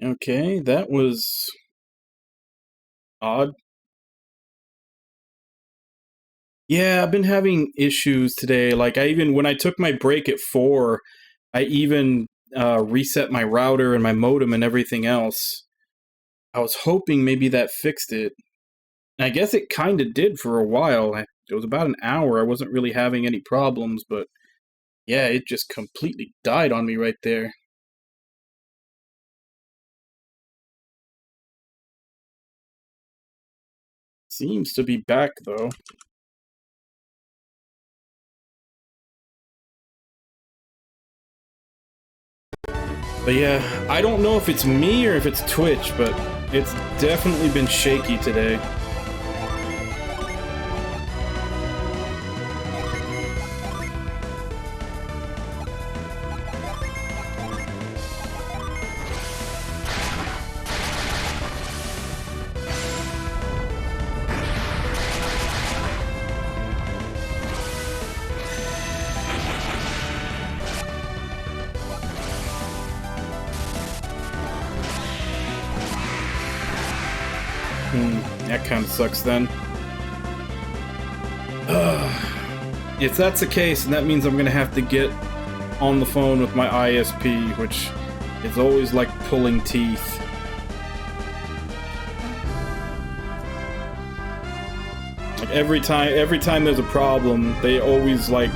Okay, that was odd. Yeah, I've been having issues today. Like, when I took my break at 4, I even reset my router and my modem and everything else. I was hoping maybe that fixed it. I guess it kind of did for a while. It was about an hour. I wasn't really having any problems, but yeah, it just completely died on me right there. Seems to be back, though. But yeah, I don't know if it's me or if it's Twitch, but it's definitely been shaky today. That kind of sucks then. If that's the case, then that means I'm gonna have to get on the phone with my ISP, which is always like pulling teeth. Like every time there's a problem, they always like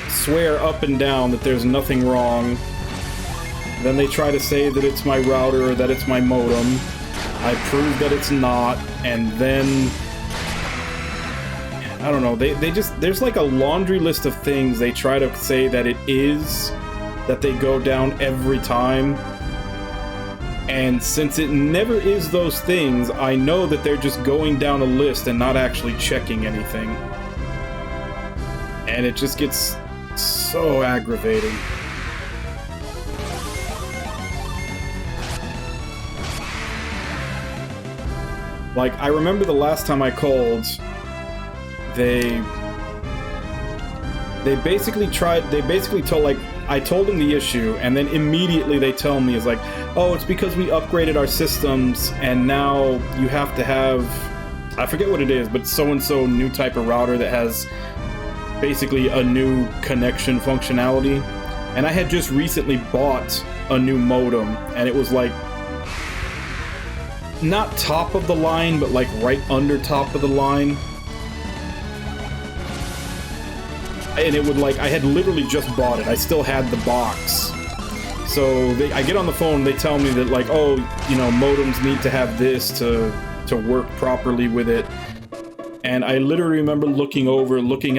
swear up and down that there's nothing wrong. Then they try to say that it's my router or that it's my modem. I prove that it's not, and then I don't know, they just, there's like a laundry list of things they try to say that it is, that they go down every time. And since it never is those things, I know that they're just going down a list and not actually checking anything. And it just gets so aggravating. Like, I remember the last time I called, they basically told, like, I told them the issue, and then immediately they tell me, it's like, oh, it's because we upgraded our systems, and now you have to have, I forget what it is, but so-and-so new type of router that has basically a new connection functionality. And I had just recently bought a new modem, and it was like, not top of the line, but like right under top of the line. And it would like, I had literally just bought it. I still had the box. So I get on the phone, they tell me that like, oh, you know, modems need to have this to work properly with it. And I literally remember looking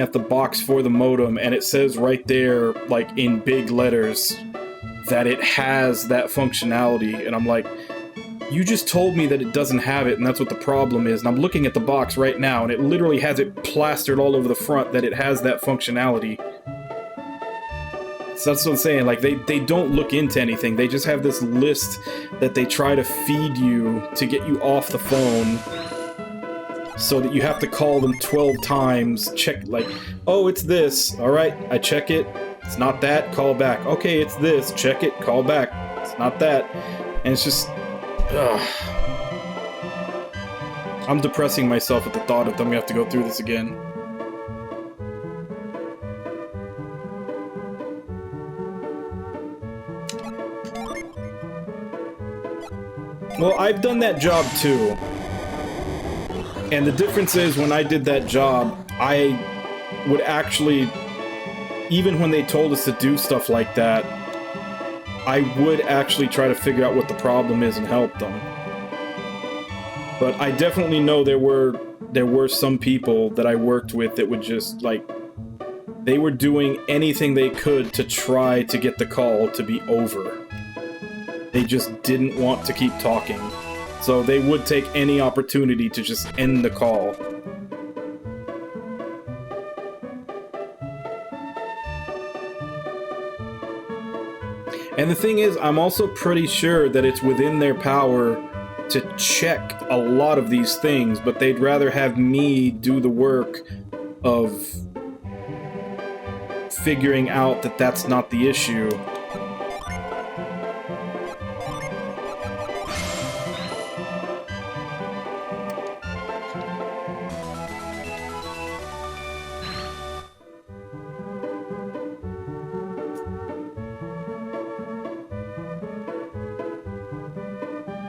at the box for the modem, and it says right there, like in big letters, that it has that functionality. And I'm like, you just told me that it doesn't have it, and that's what the problem is. And I'm looking at the box right now, and it literally has it plastered all over the front that it has that functionality. So that's what I'm saying. Like, they don't look into anything. They just have this list that they try to feed you to get you off the phone, so that you have to call them 12 times, check, like, oh, it's this. All right, I check it. It's not that. Call back. Okay, it's this. Check it. Call back. It's not that. And it's just... Ugh. I'm depressing myself at the thought of them gonna have to go through this again. Well, I've done that job too. And the difference is, when I did that job, I would actually, even when they told us to do stuff like that, I would actually try to figure out what the problem is and help them. But I definitely know there were some people that I worked with that would just, like, they were doing anything they could to try to get the call to be over. They just didn't want to keep talking. So they would take any opportunity to just end the call. And the thing is, I'm also pretty sure that it's within their power to check a lot of these things, but they'd rather have me do the work of figuring out that that's not the issue.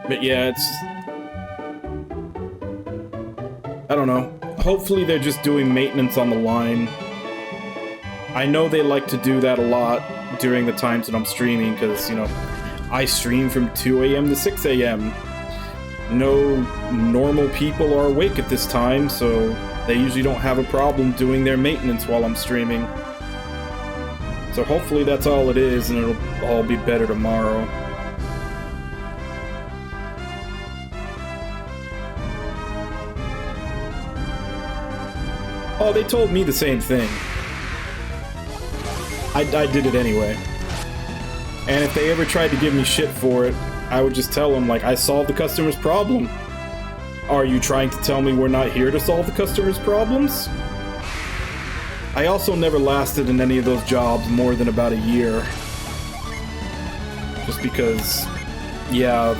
But yeah, it's... I don't know. Hopefully they're just doing maintenance on the line. I know they like to do that a lot during the times that I'm streaming, because, you know, I stream from 2 a.m. to 6 a.m. No normal people are awake at this time, so they usually don't have a problem doing their maintenance while I'm streaming. So hopefully that's all it is, and it'll all be better tomorrow. Oh, they told me the same thing. I did it anyway. And if they ever tried to give me shit for it, I would just tell them, like, I solved the customer's problem. Are you trying to tell me we're not here to solve the customer's problems? I also never lasted in any of those jobs more than about a year. Just because, yeah,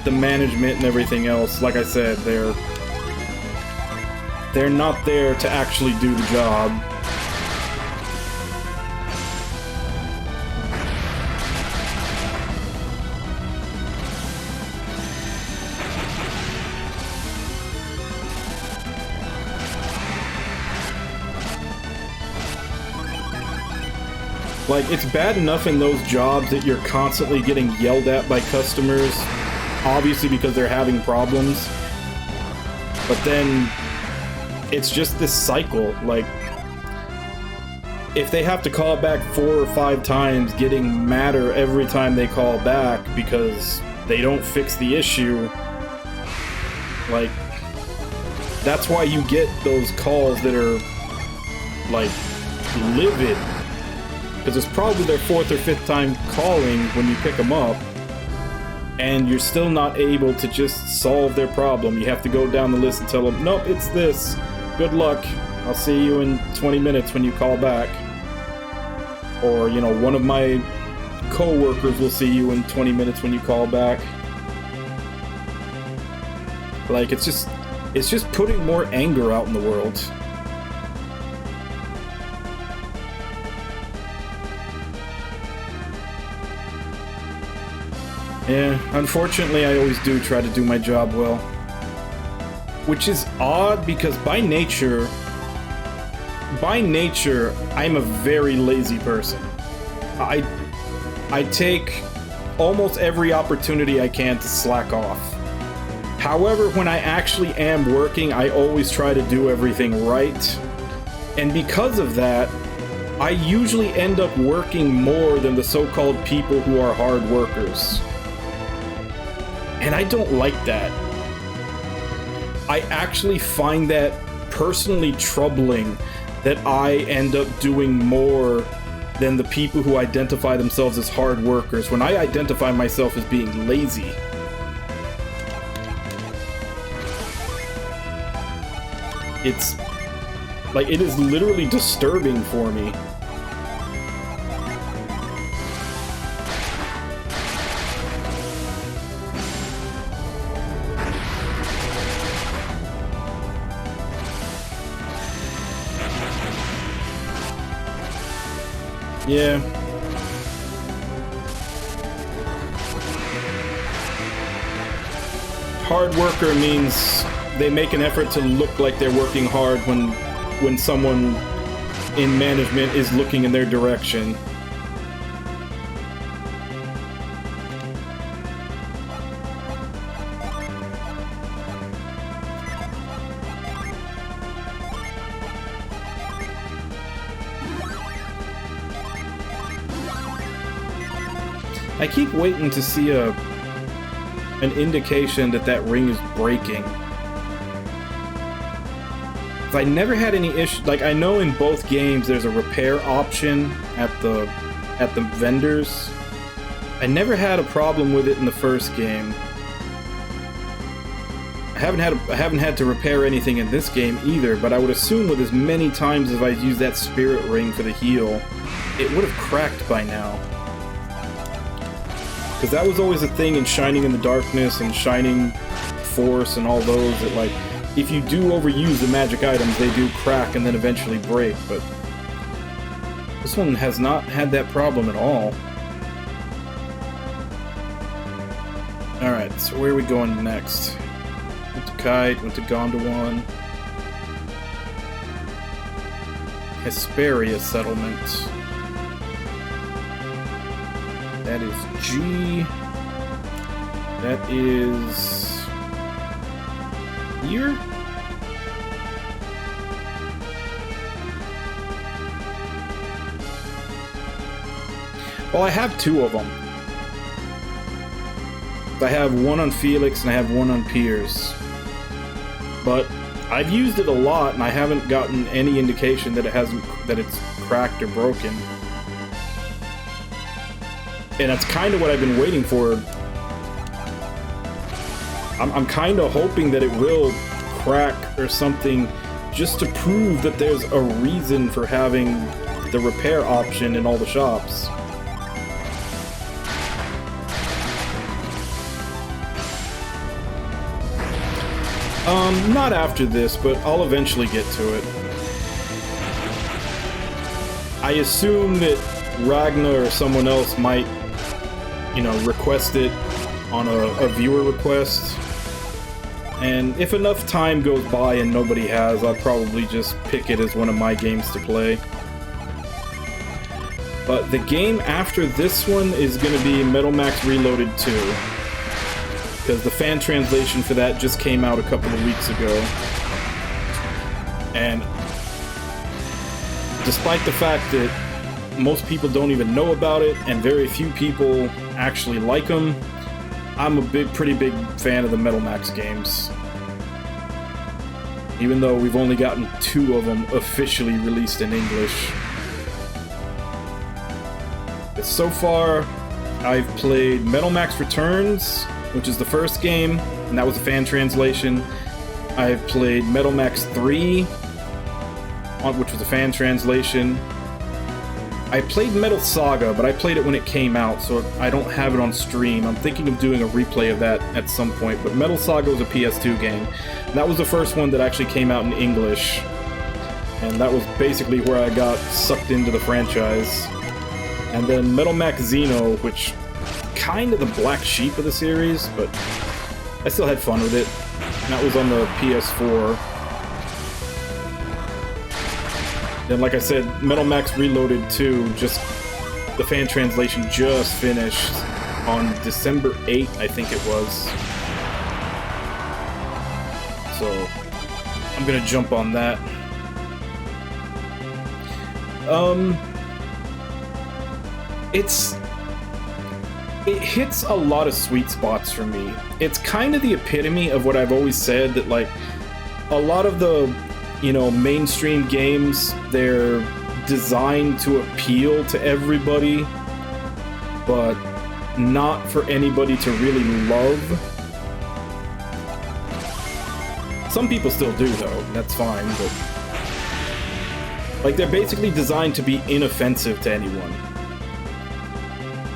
the management and everything else, like I said, they're not there to actually do the job. Like, it's bad enough in those jobs that you're constantly getting yelled at by customers, obviously because they're having problems. But then, it's just this cycle. Like, if they have to call back 4 or 5 times, getting madder every time they call back because they don't fix the issue, like, that's why you get those calls that are, like, livid. Because it's probably their 4th or 5th time calling when you pick them up, and you're still not able to just solve their problem. You have to go down the list and tell them, nope, it's this. Good luck. I'll see you in 20 minutes when you call back. Or, you know, one of my co-workers will see you in 20 minutes when you call back. Like, it's just putting more anger out in the world. Yeah, unfortunately I always do try to do my job well. Which is odd because by nature, I'm a very lazy person. I take almost every opportunity I can to slack off. However, when I actually am working, I always try to do everything right. And because of that, I usually end up working more than the so-called people who are hard workers. And I don't like that. I actually find that personally troubling that I end up doing more than the people who identify themselves as hard workers when I identify myself as being lazy. It's like, it is literally disturbing for me. Yeah. Hard worker means they make an effort to look like they're working hard when someone in management is looking in their direction. I keep waiting to see an indication that that ring is breaking. I never had any issue. Like, I know in both games there's a repair option at the vendors. I never had a problem with it in the first game. I haven't had to repair anything in this game either, but I would assume with as many times as I used that spirit ring for the heal, it would have cracked by now. Because that was always a thing in Shining in the Darkness and Shining Force and all those, that, like, if you do overuse the magic items, they do crack and then eventually break, but this one has not had that problem at all. Alright, so where are we going next? Went to Kite, went to Gondwan. Hesperia settlement. That is G. That is here. Well, I have two of them. I have one on Felix and I have one on Piers. But I've used it a lot and I haven't gotten any indication that it's cracked or broken. And that's kind of what I've been waiting for. I'm kind of hoping that it will crack or something, just to prove that there's a reason for having the repair option in all the shops. Not after this, but I'll eventually get to it. I assume that Ragnar or someone else might, you know, request it on a viewer request. And if enough time goes by and nobody has, I'll probably just pick it as one of my games to play. But the game after this one is going to be Metal Max Reloaded 2. Because the fan translation for that just came out a couple of weeks ago. And despite the fact that most people don't even know about it, and very few people actually like them, I'm a pretty big fan of the Metal Max games. Even though we've only gotten 2 of them officially released in English. But so far, I've played Metal Max Returns, which is the first game, and that was a fan translation. I've played Metal Max 3, which was a fan translation. I played Metal Saga, but I played it when it came out, so I don't have it on stream. I'm thinking of doing a replay of that at some point, but Metal Saga was a PS2 game. And that was the first one that actually came out in English. And that was basically where I got sucked into the franchise. And then Metal Max Xeno, which kind of the black sheep of the series, but I still had fun with it. And that was on the PS4. Then, like I said, Metal Max Reloaded 2, just the fan translation just finished on December 8th, I think it was. So, I'm gonna jump on that. It hits a lot of sweet spots for me. It's kind of the epitome of what I've always said, that like a lot of the, you know, mainstream games, they're designed to appeal to everybody, but not for anybody to really love. Some people still do though, that's fine, but like they're basically designed to be inoffensive to anyone.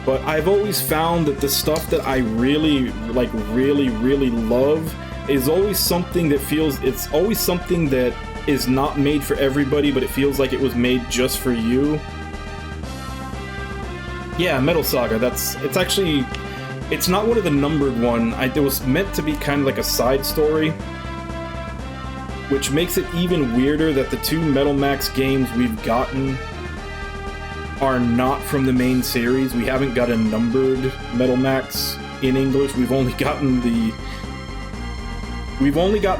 But I've always found that the stuff that I really love is always something that it's always something that is not made for everybody, but it feels like it was made just for you. Yeah, Metal Saga, it's not one of the numbered one. It was meant to be kind of like a side story, which makes it even weirder that the 2 Metal Max games we've gotten are not from the main series. We haven't got a numbered Metal Max in English. We've only gotten the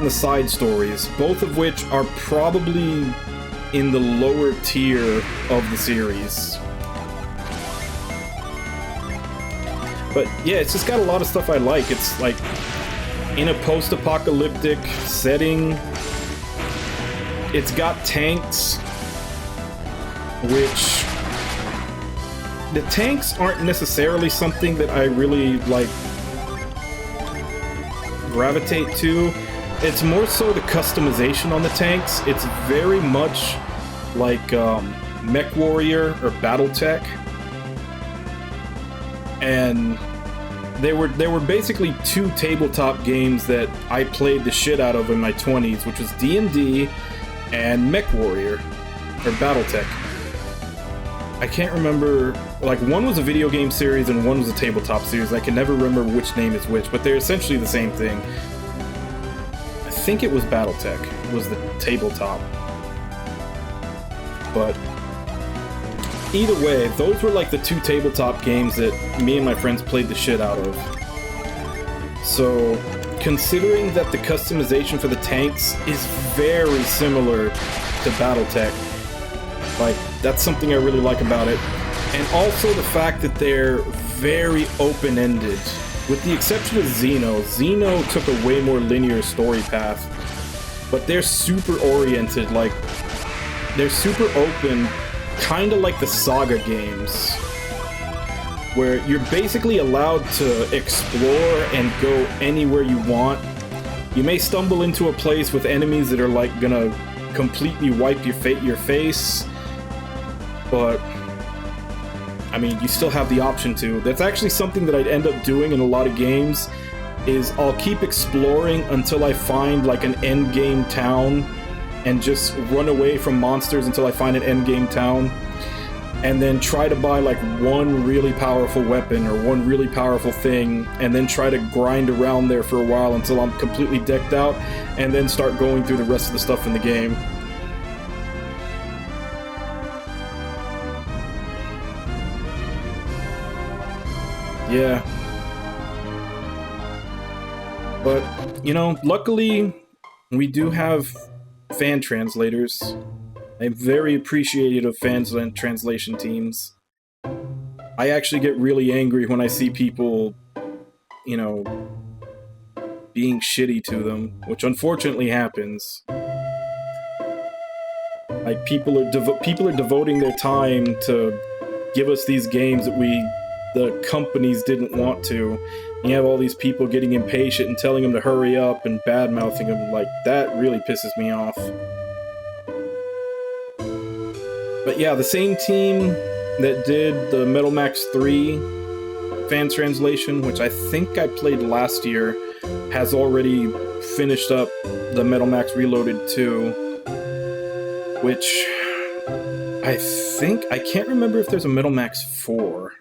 side stories, both of which are probably in the lower tier of the series. But yeah, it's just got a lot of stuff I like. It's like in a post-apocalyptic setting. It's got tanks, which the tanks aren't necessarily something that I really like gravitate to. It's more so the customization on the tanks. It's very much like MechWarrior or BattleTech. And there were basically 2 tabletop games that I played the shit out of in my 20s, which was D&D and MechWarrior or BattleTech. I can't remember like one was a video game series and one was a tabletop series. I can never remember which name is which, but they're essentially the same thing. I think it was BattleTech was the tabletop. But either way, those were like the two tabletop games that me and my friends played the shit out of. So, considering that the customization for the tanks is very similar to BattleTech, like, that's something I really like about it. And also the fact that they're very open-ended. With the exception of Xeno. Xeno took a way more linear story path. But they're super oriented, like, they're super open, kinda like the Saga games. Where you're basically allowed to explore and go anywhere you want. You may stumble into a place with enemies that are, like, gonna completely wipe your face. But I mean, you still have the option to. That's actually something that I'd end up doing in a lot of games, is I'll keep exploring until I find, like, an endgame town, and just run away from monsters until I find an endgame town, and then try to buy, like, one really powerful weapon or one really powerful thing, and then try to grind around there for a while until I'm completely decked out, and then start going through the rest of the stuff in the game. Yeah. But, you know, luckily, we do have fan translators. I'm very appreciative of fan translation teams. I actually get really angry when I see people, you know, being shitty to them, which unfortunately happens. Like, people are devoting their time to give us these games that the companies didn't want to. And you have all these people getting impatient and telling them to hurry up and bad-mouthing them. Like, that really pisses me off. But yeah, the same team that did the Metal Max 3 fan translation, which I think I played last year, has already finished up the Metal Max Reloaded 2, which I can't remember if there's a Metal Max 4.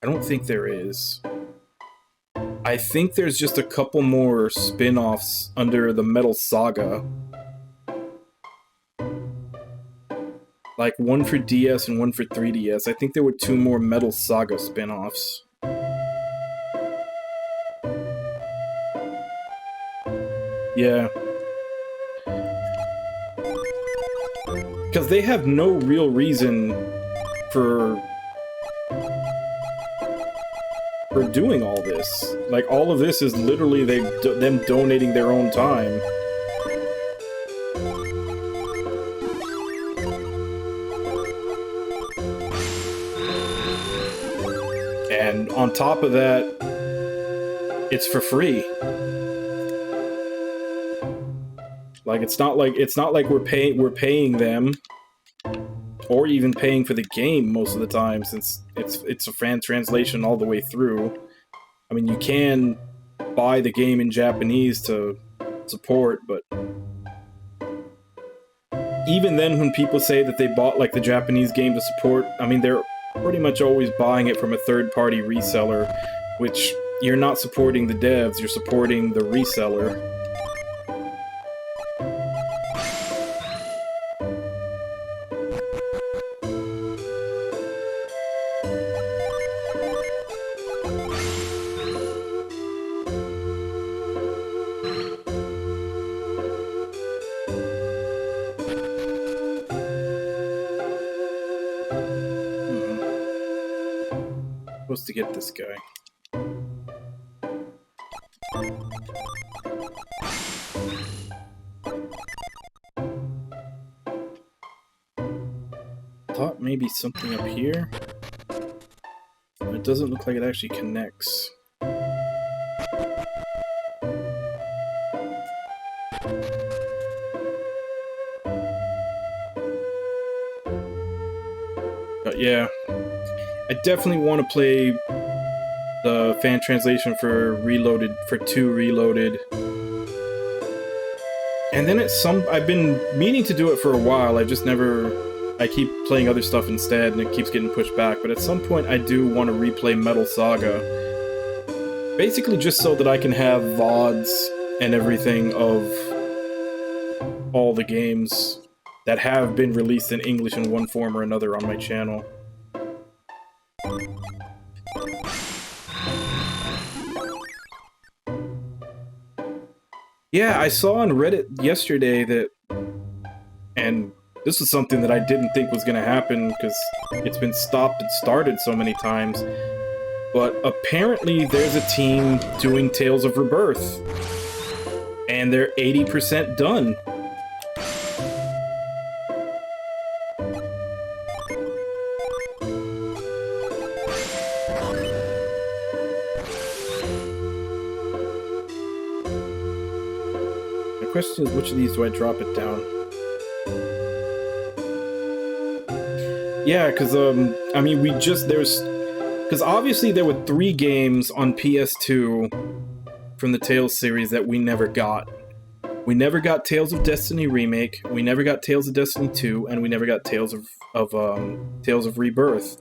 I don't think there is. I think there's just a couple more spin-offs under the Metal Saga. Like one for DS and one for 3DS. I think there were 2 more Metal Saga spin-offs. Yeah. Because they have no real reason for doing all this. Like, all of this is literally them donating their own time. And on top of that, it's for free. Like, it's not like we're paying them, or even paying for the game most of the time, since it's a fan translation all the way through. I mean, you can buy the game in Japanese to support, but even then, when people say that they bought, like, the Japanese game to support, I mean, they're pretty much always buying it from a third-party reseller, which you're not supporting the devs, you're supporting the reseller. Supposed to get this guy. Thought maybe something up here. It doesn't look like it actually connects. But yeah. I definitely want to play the fan translation for Reloaded, for 2 Reloaded. And then I've been meaning to do it for a while, I've just never I keep playing other stuff instead, and it keeps getting pushed back. But at some point, I do want to replay Metal Saga. Basically just so that I can have VODs and everything of all the games that have been released in English in one form or another on my channel. Yeah, I saw on Reddit yesterday that, and this was something that I didn't think was going to happen because it's been stopped and started so many times, but apparently there's a team doing Tales of Rebirth, and they're 80% done. The question is, which of these do I drop it down? Yeah, because, I mean, because obviously there were 3 games on PS2 from the Tales series that we never got. We never got Tales of Destiny Remake, we never got Tales of Destiny 2, and we never got Tales of Rebirth.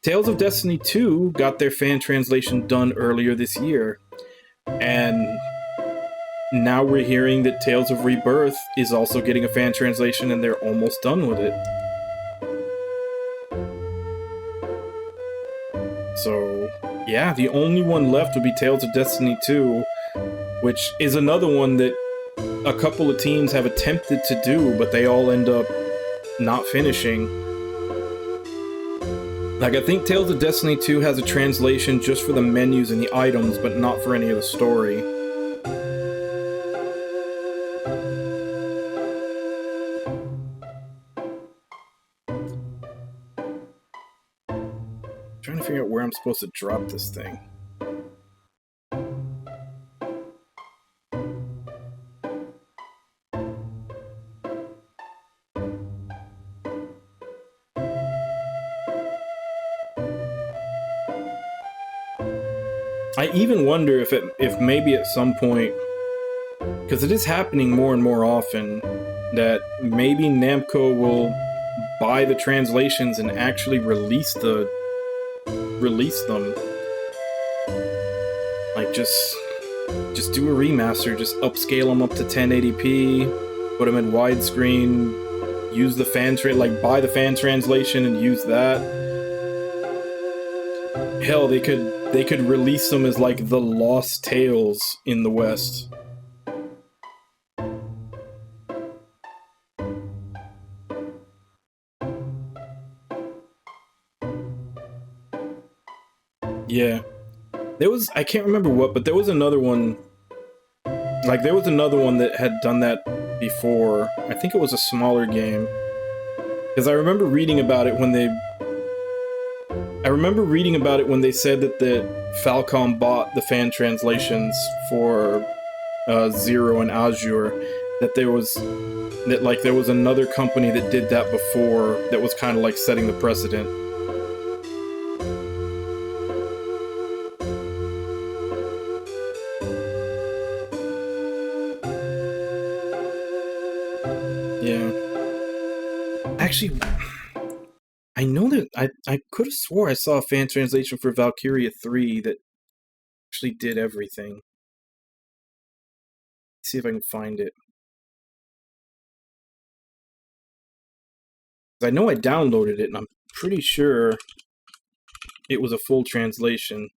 Tales of Destiny 2 got their fan translation done earlier this year, and now we're hearing that Tales of Rebirth is also getting a fan translation and they're almost done with it. So, yeah, the only one left would be Tales of Destiny 2, which is another one that a couple of teams have attempted to do, but they all end up not finishing. Like, I think Tales of Destiny 2 has a translation just for the menus and the items, but not for any of the story. Trying to figure out where I'm supposed to drop this thing. I even wonder if maybe at some point, because it is happening more and more often, that maybe Namco will buy the translations and actually release them. Like, just do a remaster, just upscale them up to 1080p, put them in widescreen, use the buy the fan translation and use that. Hell, they could release them as like the Lost Tales in the West. Yeah. I can't remember what, but there was another one. Like, there was another one that had done that before. I think it was a smaller game. Because I remember reading about it when they said that Falcom bought the fan translations for Zero and Azure. That there was another company that did that before that was kind of like setting the precedent. Yeah. Actually, I know that I could have swore I saw a fan translation for Valkyria 3 that actually did everything. Let's see if I can find it. I know I downloaded it, and I'm pretty sure it was a full translation.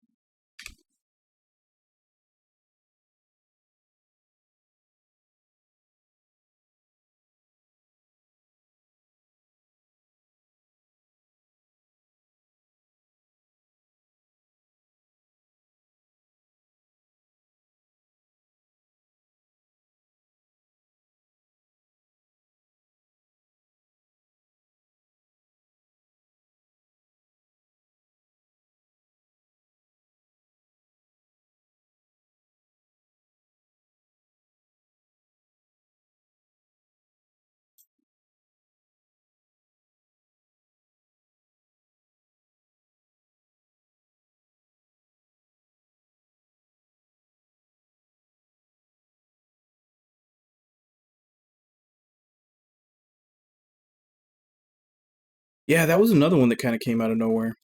Yeah, that was another one that kind of came out of nowhere.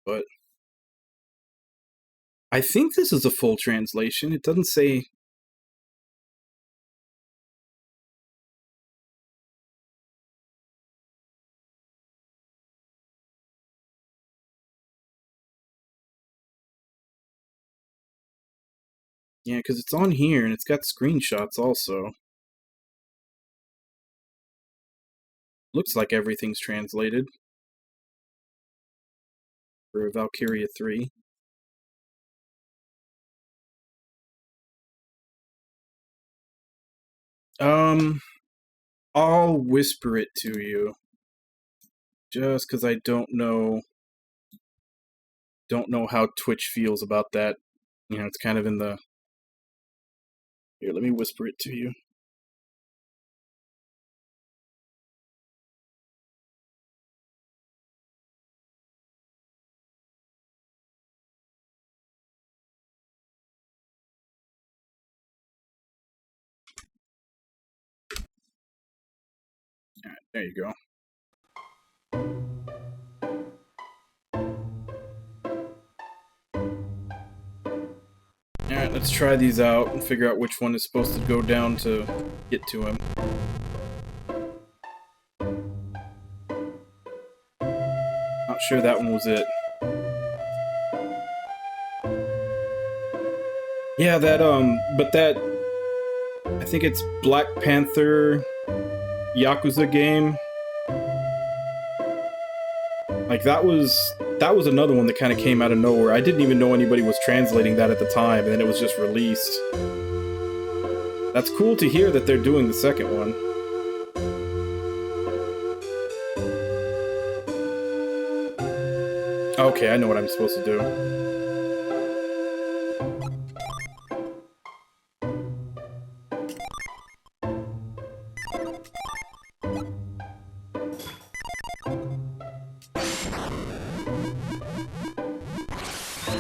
But I think this is a full translation. It doesn't say... Yeah, because it's on here, and it's got screenshots also. Looks like everything's translated. For Valkyria 3. I'll whisper it to you. Just because I don't know how Twitch feels about that. You know, it's kind of in the... Here, let me whisper it to you. Alright, there you go. Alright, let's try these out and figure out which one is supposed to go down to get to him. Not sure that one was it. Yeah, but that... I think it's Black Panther Yakuza game. Like, that was another one that kind of came out of nowhere. I didn't even know anybody was translating that at the time, and then it was just released. That's cool to hear that they're doing the second one. Okay, I know what I'm supposed to do.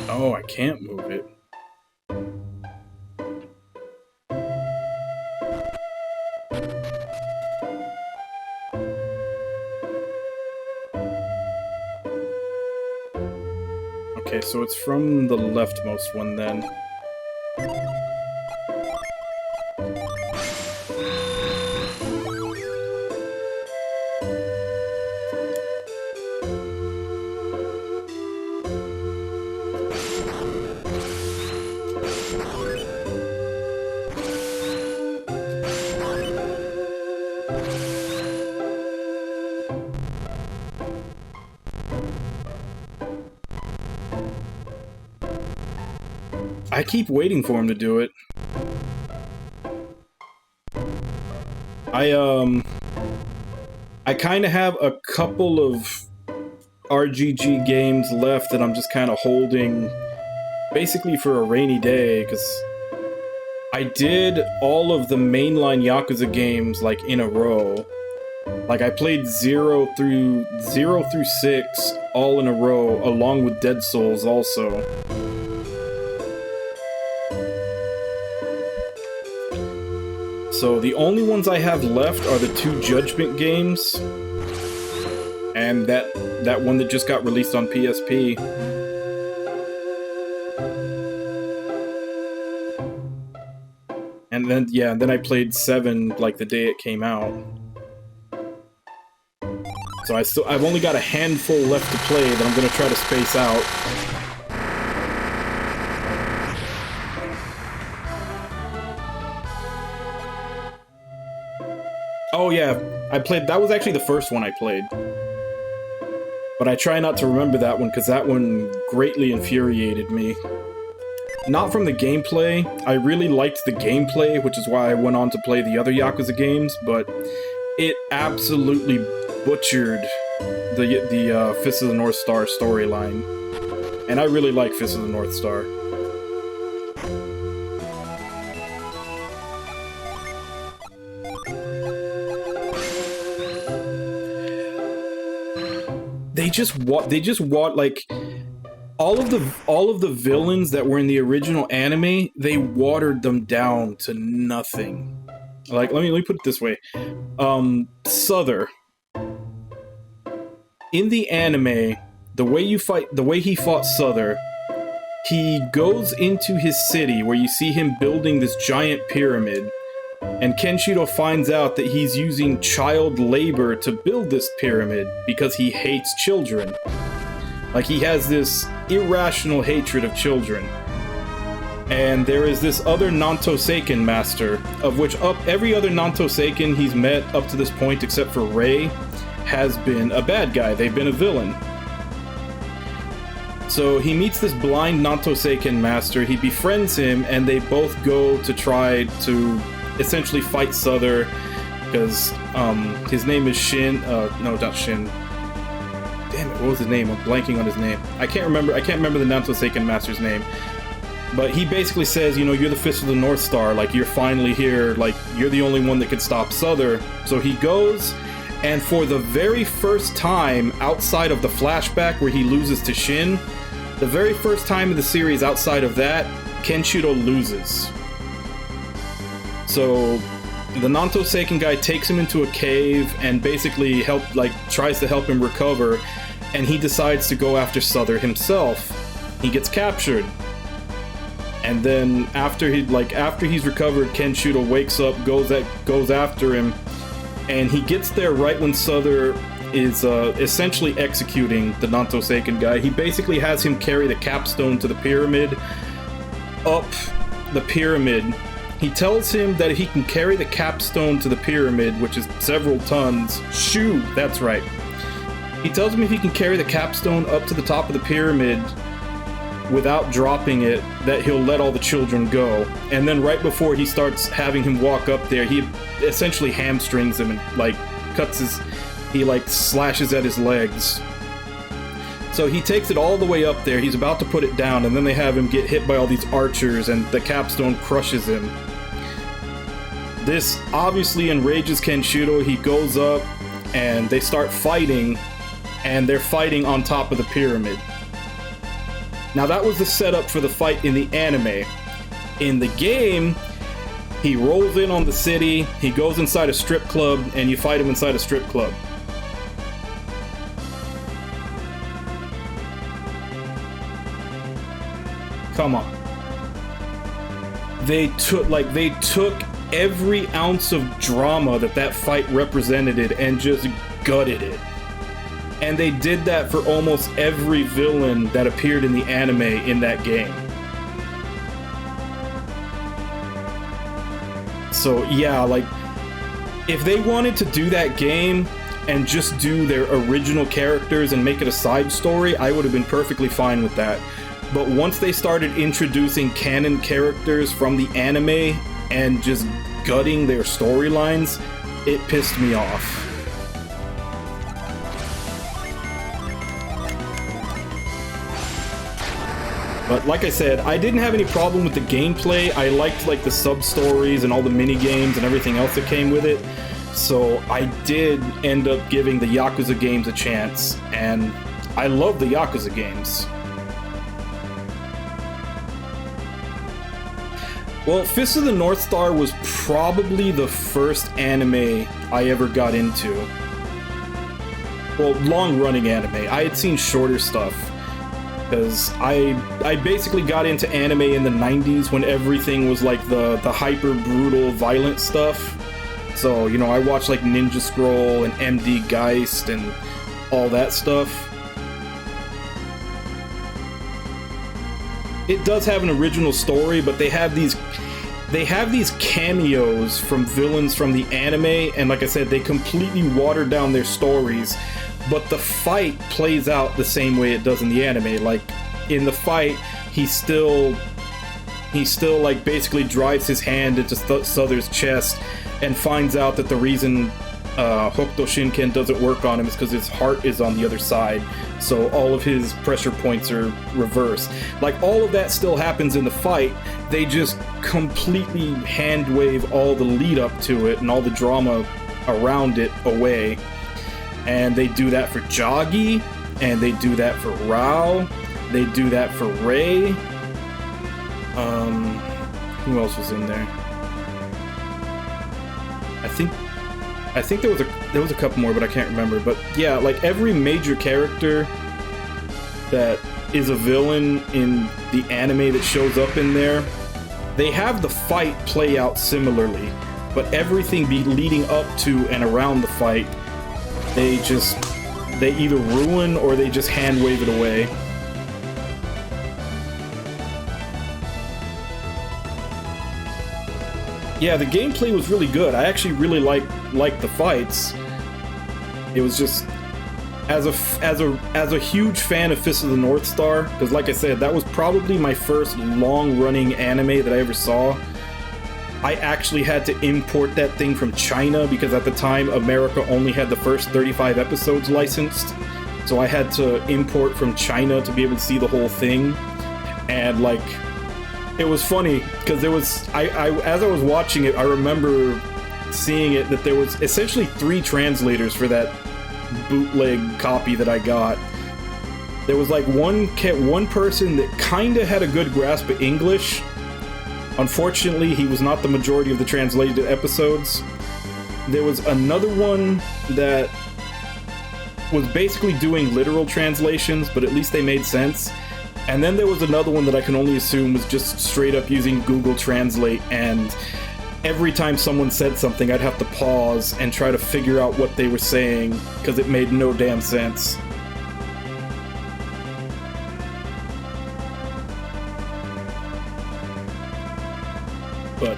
Oh, I can't move it. Okay, so it's from the leftmost one then. I keep waiting for him to do it. I kind of have a couple of RGG games left that I'm just kind of holding basically for a rainy day, because I did all of the mainline Yakuza games like in a row. Like I played 0 through 6 all in a row, along with Dead Souls also. So the only ones I have left are the 2 Judgment games, and that one that just got released on PSP. And then, yeah, then I played 7 like the day it came out. So I've only got a handful left to play that I'm gonna try to space out. Oh yeah, that was actually the first one I played. But I try not to remember that one, because that one greatly infuriated me. Not from the gameplay. I really liked the gameplay, which is why I went on to play the other Yakuza games, but it absolutely butchered the Fist of the North Star storyline. And I really like Fist of the North Star. They just want like all of the villains that were in the original anime, they watered them down to nothing. Like let me put it this way. Souther. in the anime, the way he fought Souther, he goes into his city where you see him building this giant pyramid, and Kenshiro finds out that he's using child labor to build this pyramid because he hates children. Like, he has this irrational hatred of children. And there is this other Nanto Seiken master, of which every other Nanto Seiken he's met up to this point, except for Rei, has been a bad guy. They've been a villain. So he meets this blind Nanto Seiken master, he befriends him, and they both go to try to essentially fight Souther, because his name is Shin. No, not Shin. Damn it, what was his name? I'm blanking on his name. I can't remember the Nanto Seiken master's name. But he basically says, you know, you're the Fist of the North Star, like, you're finally here, like, you're the only one that can stop Souther. So he goes, and for the very first time outside of the flashback where he loses to Shin, the very first time in the series outside of that, Kenshiro loses. So the Nanto Seiken guy takes him into a cave and basically tries to help him recover, and he decides to go after Souther himself. He gets captured. And then after he's recovered, Kenshiro wakes up, goes after him, and he gets there right when Souther is essentially executing the Nanto Seiken guy. He basically has him carry the capstone to the pyramid, up the pyramid. He tells him that if he can carry the capstone to the pyramid, which is several tons, that's right. He tells him if he can carry the capstone up to the top of the pyramid without dropping it, that he'll let all the children go. And then right before he starts having him walk up there, he essentially hamstrings him and slashes at his legs. So he takes it all the way up there, he's about to put it down, and then they have him get hit by all these archers and the capstone crushes him. This obviously enrages Kenshiro. He goes up and they start fighting, and they're fighting on top of the pyramid. Now that was the setup for the fight in the anime. In the game, he rolls in on the city, he goes inside a strip club, and you fight him inside a strip club. Come on. They took every ounce of drama that fight represented and just gutted it. And they did that for almost every villain that appeared in the anime in that game. So yeah, like, if they wanted to do that game and just do their original characters and make it a side story, I would have been perfectly fine with that. But once they started introducing canon characters from the anime and just gutting their storylines, it pissed me off. But like I said, I didn't have any problem with the gameplay. I liked the sub-stories and all the mini-games and everything else that came with it. So I did end up giving the Yakuza games a chance, and I love the Yakuza games. Well, Fist of the North Star was probably the first anime I ever got into. Well, long-running anime. I had seen shorter stuff. Because I basically got into anime in the 90s when everything was like the hyper brutal violent stuff. So, you know, I watched like Ninja Scroll and MD Geist and all that stuff. It does have an original story, but they have these cameos from villains from the anime, and like I said, they completely watered down their stories. But the fight plays out the same way it does in the anime. Like, in the fight, he still like basically drives his hand into Souther's chest and finds out that the reason Hokuto Shinken doesn't work on him is because his heart is on the other side. So all of his pressure points are reversed. Like, all of that still happens in the fight. They just completely hand wave all the lead up to it and all the drama around it away. And they do that for Jagi, and they do that for Rao, they do that for Rei. Who else was in there? I I think there was a couple more, but I can't remember. But yeah, like every major character that is a villain in the anime that shows up in there, they have the fight play out similarly, but everything leading up to and around the fight, they either ruin or they just hand wave it away. Yeah, the gameplay was really good. I actually really liked the fights. It was just as a huge fan of Fist of the North Star, because like I said, that was probably my first long-running anime that I ever saw. I actually had to import that thing from China because at the time America only had the first 35 episodes licensed. So I had to import from China to be able to see the whole thing. And like, it was funny because there was as I was watching it, I remember seeing it that there was essentially 3 translators for that bootleg copy that I got. There was like one person that kind of had a good grasp of English. Unfortunately, he was not the majority of the translated episodes. There was another one that was basically doing literal translations, but at least they made sense. And then there was another one that I can only assume was just straight up using Google Translate, and every time someone said something, I'd have to pause and try to figure out what they were saying, because it made no damn sense. But,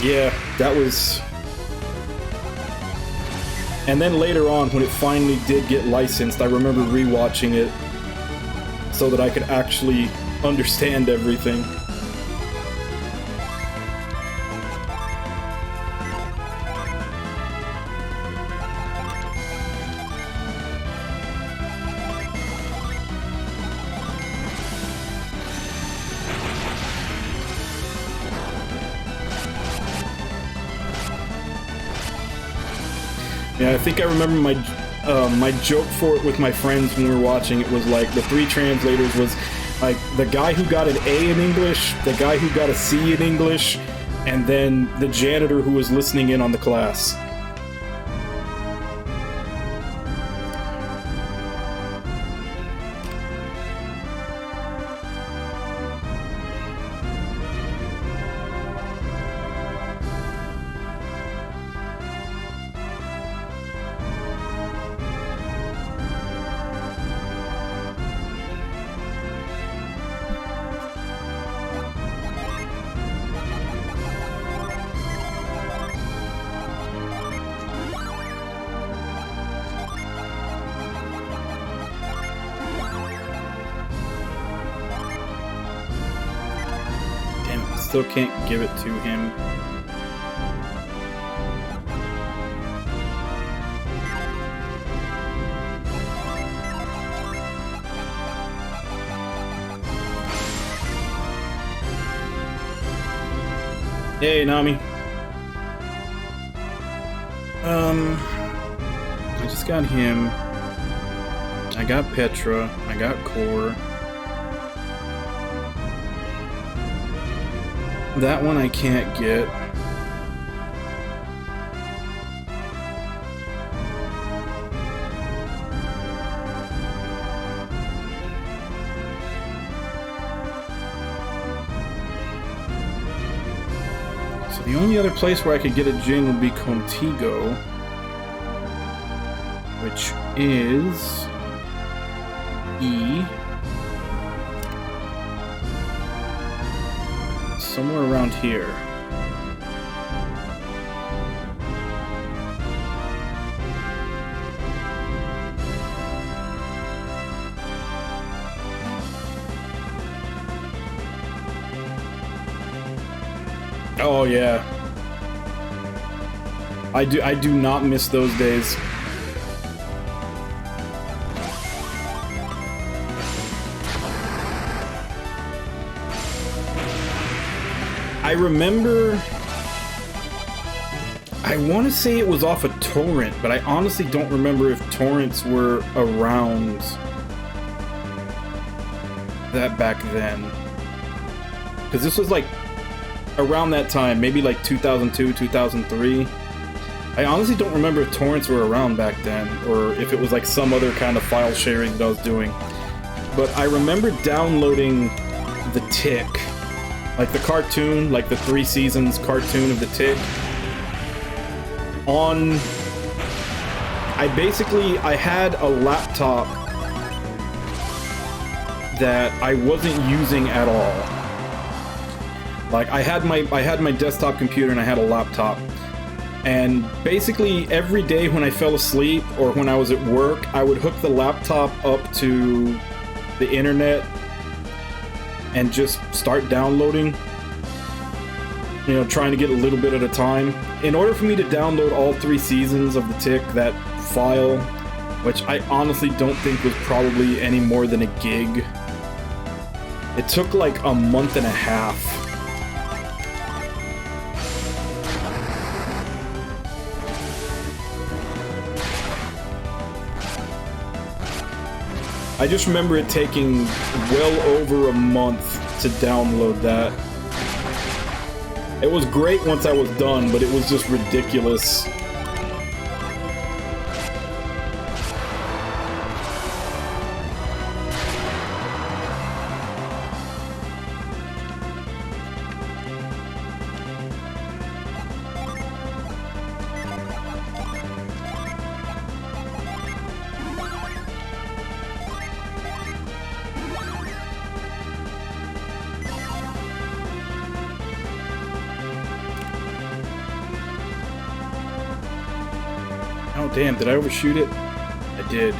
yeah, that was... And then later on, when it finally did get licensed, I remember rewatching it so that I could actually understand everything. Yeah, I think I remember my joke for it with my friends when we were watching it was like the 3 translators was like the guy who got an A in English, the guy who got a C in English, and then the janitor who was listening in on the class. Still can't give it to him. Hey, Nami. I just got him. I got Petra. I got Core. That one I can't get. So the only other place where I could get a Jin would be Contigo, which is E. Somewhere around here. Oh yeah. I do not miss those days. I remember, I want to say it was off a torrent, but I honestly don't remember if torrents were around that back then. Because this was like around that time, maybe like 2002, 2003. I honestly don't remember if torrents were around back then, or if it was like some other kind of file sharing that I was doing. But I remember downloading The Tick, like the cartoon, like the 3 seasons cartoon of The Tick, on... I had a laptop that I wasn't using at all. Like, I had my desktop computer and I had a laptop. And basically every day when I fell asleep or when I was at work, I would hook the laptop up to the internet and just start downloading. You know, trying to get a little bit at a time. In order for me to download all 3 seasons of The Tick, that file, which I honestly don't think was probably any more than a gig, it took like a month and a half. I just remember it taking well over a month to download that. It was great once I was done, but it was just ridiculous. Oh damn, did I overshoot it? I did.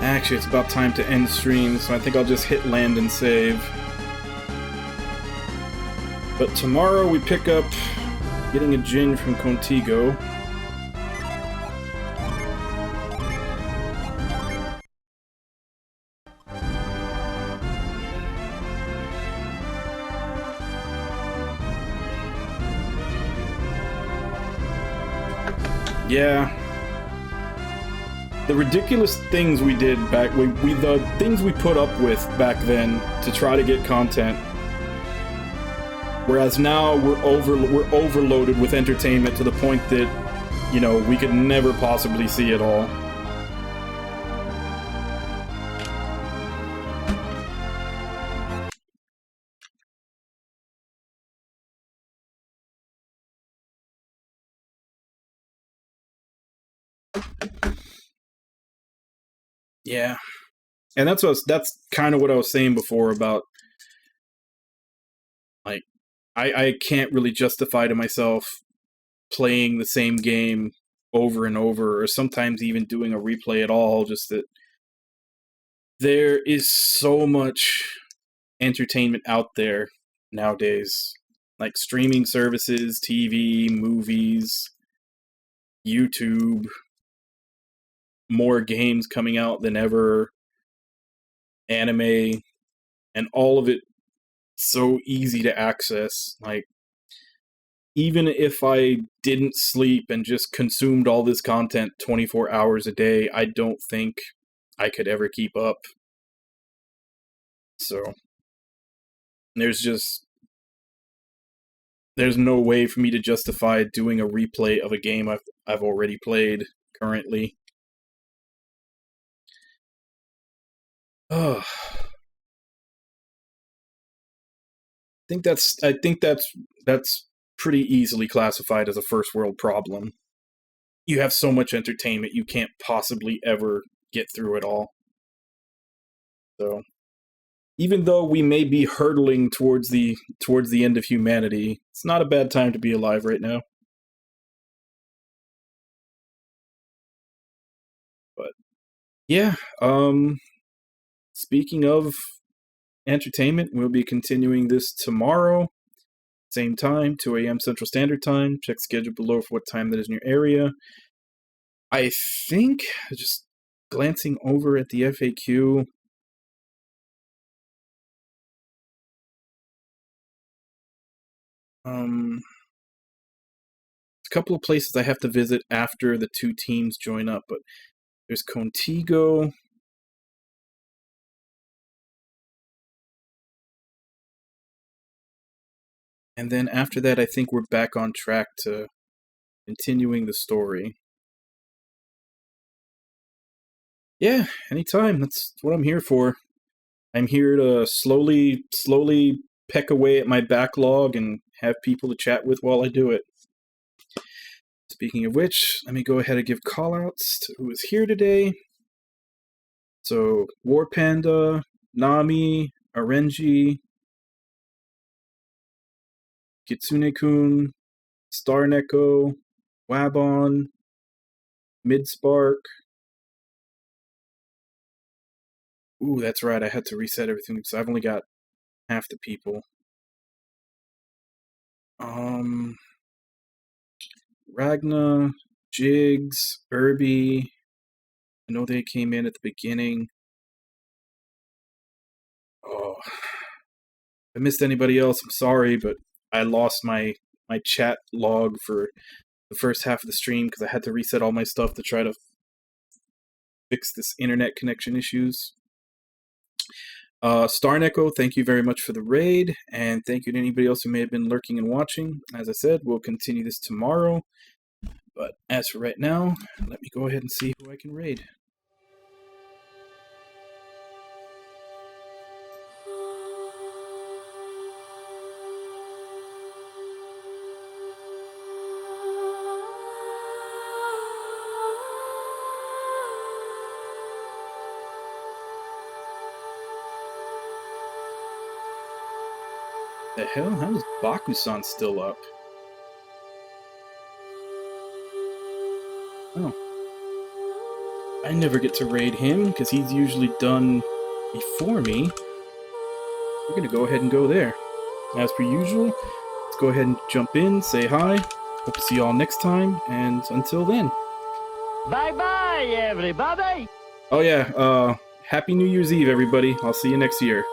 Actually, it's about time to end stream, so I think I'll just hit land and save. But tomorrow we pick up getting a gin from Contigo. Yeah. The ridiculous things we did back, the things we put up with back then to try to get content. Whereas now we're overloaded with entertainment to the point that, you know, we could never possibly see it all. Yeah. And that's kind of what I was saying before about, like, I can't really justify to myself playing the same game over and over, or sometimes even doing a replay at all, just that there is so much entertainment out there nowadays. Like streaming services, TV, movies, YouTube, more games coming out than ever, anime, and all of it so easy to access. Like, even if I didn't sleep and just consumed all this content 24 hours a day, I don't think I could ever keep up. So, there's no way for me to justify doing a replay of a game I've already played currently. Oh. I think that's pretty easily classified as a first world problem. You have so much entertainment, you can't possibly ever get through it all. So, even though we may be hurtling towards the end of humanity, it's not a bad time to be alive right now. But yeah, speaking of entertainment, we'll be continuing this tomorrow. Same time, 2 a.m. Central Standard Time. Check the schedule below for what time that is in your area. I think, just glancing over at the FAQ, a couple of places I have to visit after the 2 teams join up, but there's Contigo. And then after that, I think we're back on track to continuing the story. Yeah, anytime. That's what I'm here for. I'm here to slowly peck away at my backlog and have people to chat with while I do it. Speaking of which, let me go ahead and give callouts to who is here today. So, War Panda, Nami, Arenji, Kitsune-kun, Star Neko, Wabon, Midspark. Ooh, that's right, I had to reset everything because I've only got half the people. Ragna, Jigs, Irby. I know they came in at the beginning. Oh, if I missed anybody else, I'm sorry, but I lost my chat log for the first half of the stream because I had to reset all my stuff to try to fix this internet connection issues. Star Neko, thank you very much for the raid, and thank you to anybody else who may have been lurking and watching. As I said, we'll continue this tomorrow, but as for right now, let me go ahead and see who I can raid. The hell? How is Bakusan still up? Oh. I never get to raid him, because he's usually done before me. We're gonna go ahead and go there. As per usual, let's go ahead and jump in, say hi. Hope to see y'all next time, and until then. Bye-bye, everybody! Oh yeah, Happy New Year's Eve, everybody. I'll see you next year.